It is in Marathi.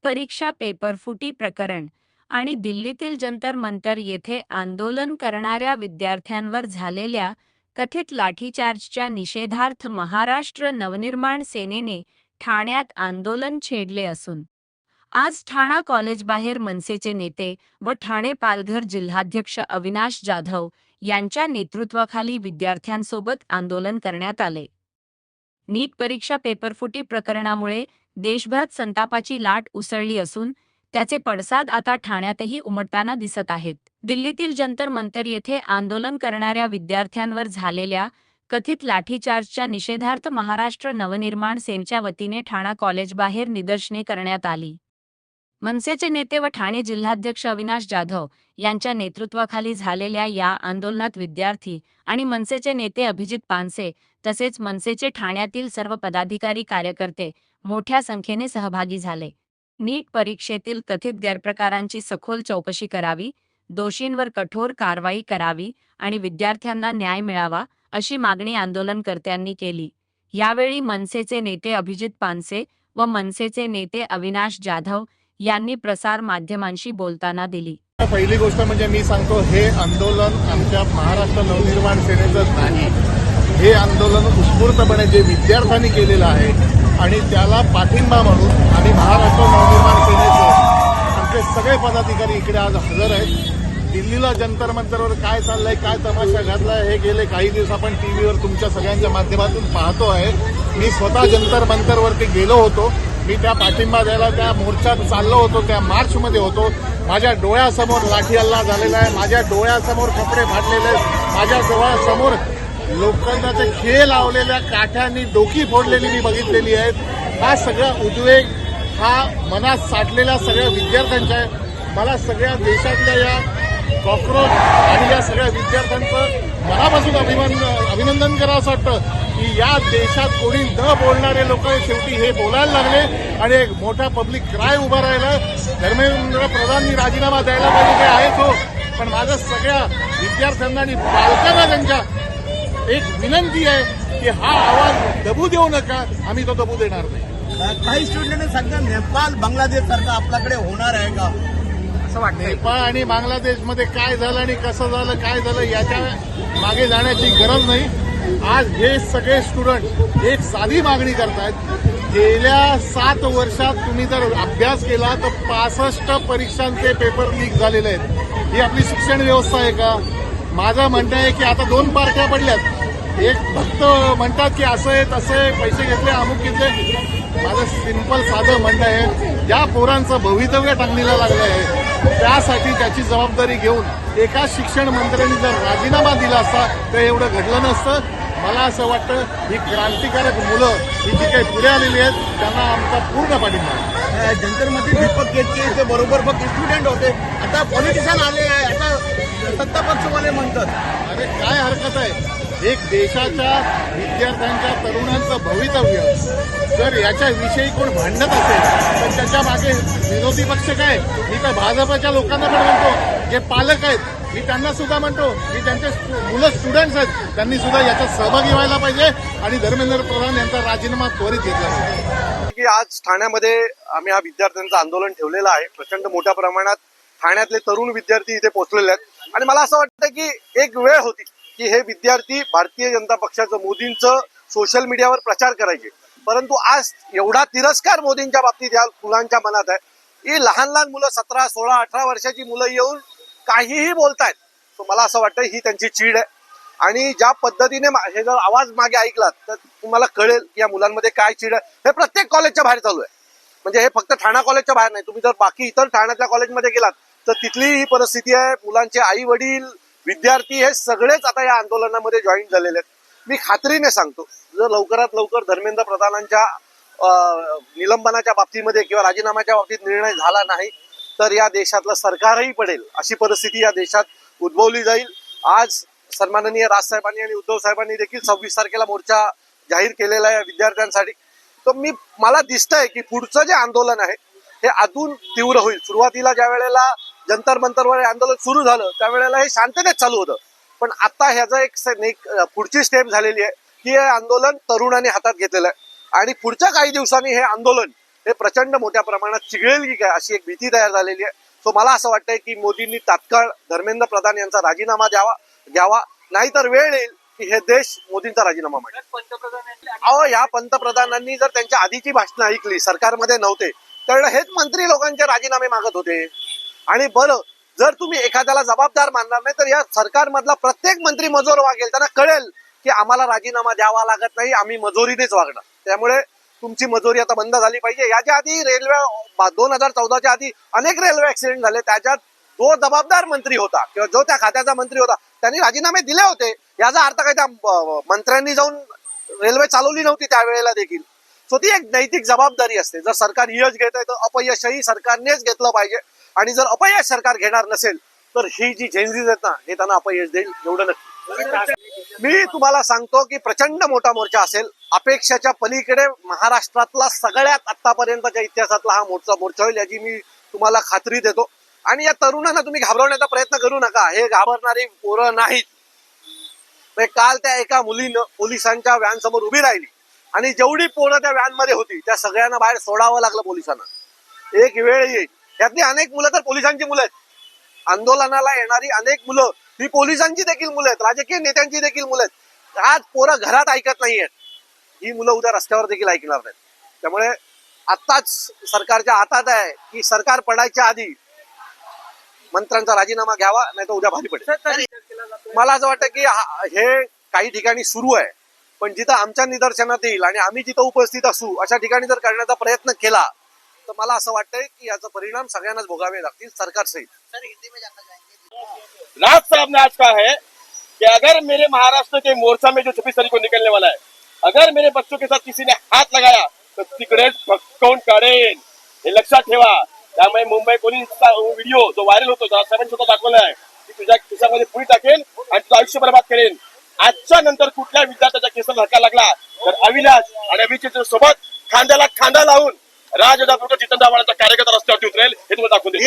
परीक्षा पेपर फुटी प्रकरण आणि दिल्लीतील जंतर मंतर येथे आंदोलन करणाऱ्या विद्यार्थ्यांवर झालेल्या कथित लाठीचार्जच्या निषेधार्थ महाराष्ट्र नवनिर्माण सेनेने ठाण्यात आंदोलन छेडले असून आज ठाणा कॉलेजबाहेर मनसेचे नेते व ठाणे पालघर जिल्हाध्यक्ष अविनाश जाधव यांच्या नेतृत्वाखाली विद्यार्थ्यांसोबत आंदोलन करण्यात आले। नीट परीक्षा पेपरफुटी प्रकरणामुळे देशभरात संतापाची लाट उसळली असून त्याचे पडसाद आता ठाण्यातही उमटताना दिसत आहेत। दिल्लीतील जंतर मंतर येथे आंदोलन करणाऱ्या विद्यार्थ्यांवर झालेल्या कथित लाठीचार्जच्या निषेधार्थ महाराष्ट्र नवनिर्माण सेनेच्या वतीने ठाणा कॉलेजबाहेर निदर्शने करण्यात आली। मनसेचे नेते व ठाणे जिल्हाध्यक्ष अविनाश जाधव यांच्या नेतृत्वाखाली झालेल्या या आंदोलनात विद्यार्थी आणि मनसेचे नेते अभिजित पानसे तसेच मनसेचे ठाण्यातील सर्व पदाधिकारी कार्यकर्ते मोठ्या संख्येने सहभागी झाले। नीट परीक्षेतील कथित गैरप्रकारांची सखोल चौकशी करावी, दोषींवर कठोर कारवाई करावी आणि विद्यार्थ्यांना न्याय मिळावा अशी मागणी आंदोलनकर्त्यांनी केली। यावेळी मनसेचे नेते अभिजित पानसे व मनसेचे नेते अविनाश जाधव यांनी प्रसार माध्यमांशी बोलताना दिली। पहिली गोष्ट म्हणजे मी सांगतो, हे आंदोलन आमच्या महाराष्ट्र नवनिर्माण सेनेचं नाही। हे आंदोलन उत्स्फूर्तपणे जे विद्यार्थ्यांनी केलेलं आहे आणि त्याला पाठिंबा म्हणून आणि महाराष्ट्र नवनिर्माण सेनेचे आमचे सगळे पदाधिकारी इकडे आज हजर आहेत। दिल्लीला जंतर मंतरवर काय चाललंय, काय तमाशा घातलाय, हे गेले काही दिवस आपण टीव्हीवर तुमच्या सगळ्यांच्या माध्यमातून पाहतो आहे। मी स्वतः जंतर मंतरवरती गेलो होतो। मी त्या पाठिंबा द्यायला त्या मोर्चात चाललो होतो, त्या मार्चमध्ये होतो। माझ्या डोळ्यासमोर लाठी हल्ला झालेला आहे, माझ्या डोळ्यासमोर कपडे फाटलेले आहेत, माझ्या डोळ्यासमोर लोखंडाचे खेळ लावलेल्या काठ्यांनी डोकी फोडलेली मी बघितलेली आहेत। हा सगळा उद्वेग हा मनात साठलेल्या सगळ्या विद्यार्थ्यांचा आहे। मला सगळ्या देशातल्या या कॉक्रोच आणि या सगळ्या विद्यार्थ्यांचं मनापासून अभिनंदन करावं असं वाटतं की या देशात कोणी न बोलणारे लोक शेवटी हे बोलायला लागले आणि एक मोठा पब्लिक क्राय उभा राहिला। धर्मेंद्र प्रधाननी राजीनामा द्यायला पाहिजे, ते आहेच हो, पण माझं सगळ्या विद्यार्थ्यांना आणि पालकांना त्यांच्या एक विनंती आहे की हा आवाज दबू देऊ नका, आम्ही तो दबू देणार नाही। काही स्टुडंटने सांगतात नेपाळ बांगलादेश सारखं आपल्याकडे होणार आहे का असं वाटतं? नेपाळ आणि बांगलादेशमध्ये काय झालं आणि कसं झालं, काय झालं याच्या मागे जाण्याची गरज नाही। आज हे सगळे स्टुडंट एक साधी मागणी करतायत। गेल्या 7 वर्षात तुम्ही जर अभ्यास केला तर 65 परीक्षांचे पेपर लीक झालेले आहेत। ही आपली शिक्षण व्यवस्था आहे का? माझं म्हणणं आहे की आता 2 पार्ट्या पडल्यात। एक फक्त म्हणतात की असं आहे तसं आहे, पैसे घेतले, अमुक घेतले। माझं सिंपल साधं म्हणणं आहे, ज्या पोरांचं भवितव्य टांगणीला लागलं आहे त्यासाठी त्याची जबाबदारी घेऊन एका शिक्षण मंत्र्यांनी जर राजीनामा दिला असता तर एवढं घडलं नसतं। मला असं वाटतं ही क्रांतिकारक मुलं ही जी काही पुढे आलेली आहेत त्यांना आमचा पूर्ण पाठिंबा आहे। जंतरमध्ये दीपक केतकी ते बरोबर फक्त स्टुडंट होते, आता पॉलिटिशियन आले आहे, आता सत्ता पक्षवाले म्हणतात। अरे काय हरकत आहे? एक देशाच्या विद्यार्थ्यांच्या तरुणांचं भवितव्य जर याच्याविषयी कोण भांडत असेल तर त्याच्या मागे विरोधी पक्ष काय? मी तर भाजपच्या लोकांना पण म्हणतो, जे पालक आहेत मी त्यांना सुद्धा म्हणतो की त्यांचे मुलं स्टुडंट्स आहेत, त्यांनी सुद्धा याच्यात सहभागी व्हायला पाहिजे आणि धर्मेंद्र प्रधान यांचा राजीनामा त्वरित घेतला पाहिजे। की आज ठाण्यामध्ये आम्ही हा विद्यार्थ्यांचं आंदोलन ठेवलेलं आहे। प्रचंड मोठ्या प्रमाणात ठाण्यातले तरुण विद्यार्थी इथे पोहोचलेले आहेत आणि मला असं वाटतं की एक वेळ होती की हे विद्यार्थी भारतीय जनता पक्षाचं, मोदींचं सोशल मीडियावर प्रचार करायचे, परंतु आज एवढा तिरस्कार मोदींच्या बाबतीत या मुलांच्या मनात आहे की लहान लहान मुलं 17, 16, 18 वर्षाची मुलं येऊन काहीही बोलतायत। तर मला असं वाटतं ही त्यांची चीड आहे आणि ज्या पद्धतीने हे जर आवाज मागे ऐकलात तर तुम्हाला कळेल की या मुलांमध्ये काय चीड आहे। हे प्रत्येक कॉलेजच्या बाहेर चालू आहे, म्हणजे हे फक्त ठाणा कॉलेजच्या बाहेर नाही, तुम्ही जर बाकी इतर ठाण्यातल्या कॉलेजमध्ये गेलात तर तिथली ही परिस्थिती आहे। मुलांचे आई वडील, विद्यार्थी हे सगळेच आता या आंदोलनामध्ये जॉईन झालेले आहेत। मी खात्रीने सांगतो, जर लवकरात लवकर धर्मेंद्र प्रधानांच्या निलंबनाच्या बाबतीमध्ये किंवा राजीनाम्याच्या बाबतीत निर्णय झाला नाही तर या देशातलं सरकारही पडेल अशी परिस्थिती या देशात उद्भवली जाईल। आज सन्माननीय राजसाहेबांनी आणि उद्धव साहेबांनी देखील 26 तारखेला मोर्चा जाहीर केलेला आहे विद्यार्थ्यांसाठी। तर मला दिसतंय की पुढचं जे आंदोलन आहे हे अजून तीव्र होईल। सुरुवातीला ज्या वेळेला जंतर मंतरवर आंदोलन सुरू झालं त्यावेळेला हे शांततेत चालू होतं, पण आता ह्याचा एक पुढची स्टेप झालेली आहे की हे आंदोलन तरुणांनी हातात घेतलेलं आहे आणि पुढच्या काही दिवसांनी हे आंदोलन हे प्रचंड मोठ्या प्रमाणात चिघळेल की काय अशी एक भीती तयार झालेली आहे. सो मला असं वाटतंय की मोदींनी तात्काळ धर्मेंद्र प्रधान यांचा राजीनामा घ्यावा, नाहीतर वेळ येईल की हे देश मोदींचा राजीनामा मागेल. अहो, या पंतप्रधानांनी जर त्यांच्या आधीची भाषणं ऐकली, सरकारमध्ये नव्हते, तर हेच मंत्री लोकांचे राजीनामे मागत होते. आणि बरं, जर तुम्ही एखाद्याला जबाबदार मानणार नाही तर या सरकारमधला प्रत्येक मंत्री मजोर वागेल, त्यांना कळेल की आम्हाला राजीनामा द्यावा लागत नाही, आम्ही मजोरीनेच वागणार. त्यामुळे तुमची मजोरी आता बंद झाली पाहिजे. याच्या आधी रेल्वे 2014च्या आधी अनेक रेल्वे ऍक्सिडेंट झाले, त्याच्यात जो जबाबदार मंत्री होता किंवा जो त्या खात्याचा मंत्री होता त्यांनी राजीनामे दिले होते. याचा अर्थ काय त्या मंत्र्यांनी जाऊन रेल्वे चालवली नव्हती त्यावेळेला देखील. सो ती एक नैतिक जबाबदारी असते. जर सरकार यश घेत आहे तर अपयशही सरकारनेच घेतलं पाहिजे. आणि जर अपयश सरकार घेणार नसेल तर ही जी झेंझीज आहेत ना, हे त्यांना अपयश देईल, एवढं नक्की. मी तुम्हाला सांगतो की प्रचंड मोठा मोर्चा असेल. अपेक्षाच्या पलीकडे महाराष्ट्रातला सगळ्यात आतापर्यंतच्या इतिहासातला हा मोठा मोर्चा होईल, याची मी तुम्हाला खात्री देतो. आणि या तरुणांना तुम्ही घाबरवण्याचा प्रयत्न करू नका, हे घाबरणारी पोरं नाहीत. काल त्या एका मुलीनं पोलिसांच्या व्हॅन समोर उभी राहिली आणि जेवढी पोरं त्या व्हॅन मध्ये होती त्या सगळ्यांना बाहेर सोडावं लागलं पोलिसांना. एक वेळ येईल, यातली अनेक मुलं तर पोलिसांची मुलं आहेत. आंदोलनाला येणारी अनेक मुलं ही पोलिसांची देखील मुलं आहेत, राजकीय नेत्यांची देखील मुलं आहेत. आज पोरं घरात ऐकत नाहीयेत, ही मुलं उद्या रस्त्यावर देखील ऐकणार नाहीत. त्यामुळे आत्ताच सरकारच्या हातात आहे की सरकार पडायच्या आधी मंत्र्यांचा राजीनामा घ्यावा, नाही तर उद्या भारी पडेल. मला असं वाटतं की हे काही ठिकाणी सुरू आहे, पण जिथं आमच्या निदर्शनात येईल आणि आम्ही जिथं उपस्थित असू अशा ठिकाणी जर करण्याचा प्रयत्न केला तर मला असं वाटतंय की याचा परिणाम सगळ्यांनाच भोगावे लागतील, सरकार सहित. राज साहब ने आज कहा है कि अगर मेरे महाराष्ट्र के मोर्चा में जो 26 तारीख को निकलने वाला है, अगर मेरे बच्चों के साथ किसी ने हात लगाया तर तिकडेच फटकवून काढेन, हे लक्षात ठेवा. त्यामुळे मुंबई पोलीसचा व्हिडिओ जो व्हायरल होतो, साहेबांनी स्वतः दाखवला आहे, की तुझ्या खिशामध्ये पुढे टाकेल आणि तुझं आयुष्य बर्बाद करेन. आजच्या नंतर कुठल्या विद्यार्थ्याच्या केसाला धक्का लागला तर अविनाश आणि अभिजित सोबत खांद्याला खांदा लावून राजदापूरच्या जितेंद्र आव्हाडांचा कार्यकर्ता रस्त्यावरती उतरेल, हे तुम्हाला दाखवून देईल.